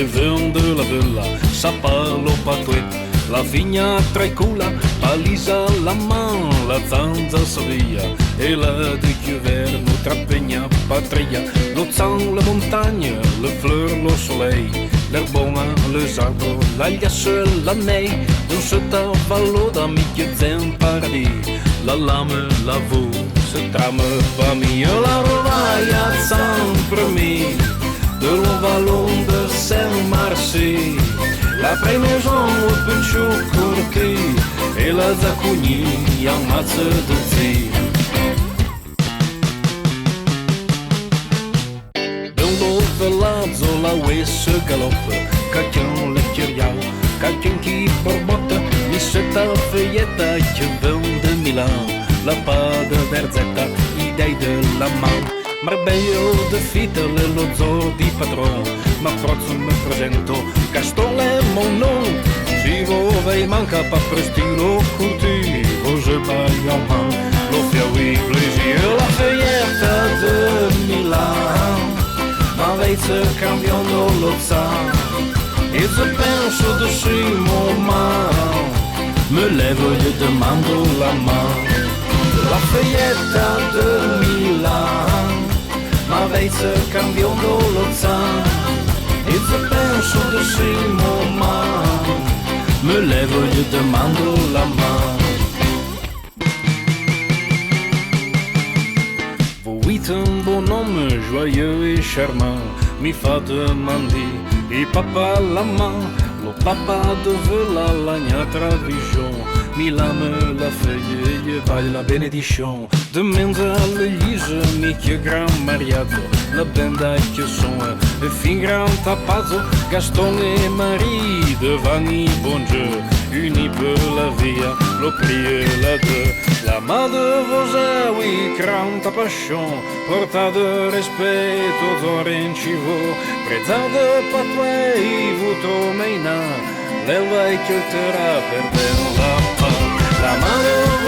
che vende la villa, sapalo patuet, la vigna tricula, palisa la man, la zanza savia, e la de chiuverno trapegna patria, lo zan, la montagne, le fleur, le soleil, l'erbona, les arbres, la liasse, la neige, dans cet avalo d'amiche zen paradis, la lame, la veau, se trame famille, la rovaia sempre mi, de l'envalon de Saint-Marcy, la premaison au pencho curti, e la zacugni ammazza de zi. Velazzo la uessa galoppa, quelqu'un le curiau, quelqu'un qui borbotta, miscetta feietta che vende Milan, la pada verzetta, idei de la man, Marbello de fitele lo zoo di patron, ma prozzo me presento, Gaston è mon nom, si voi manca pas prestino curti, je baille en main, lo fiaui plaisir, la feietta de Milan. Ma lei se cambiando lo sa, e se penso de chez mon man, me lève e gli demando la main. La feietta de Milan, ma lei se cambiando lo sa, e se penso de chez mon man, me lève e gli demando la main. Un bonhomme joyeux et charmant mi fa demander et papa la main, le papa de la lagnatra vision, mi lame la feuille et baille la bénédiction. De menza l'elise mi che gran mariato, la benda che son e fin gran tapazo, Gaston et Marie devant i bon Dieu, unis per la via, lo prie la deux. La main de vos oui, grande passion, porta de rispetto, zorin civo, prezza de patwei, vuto meina, l'elva e chiuterà per la pa. La main de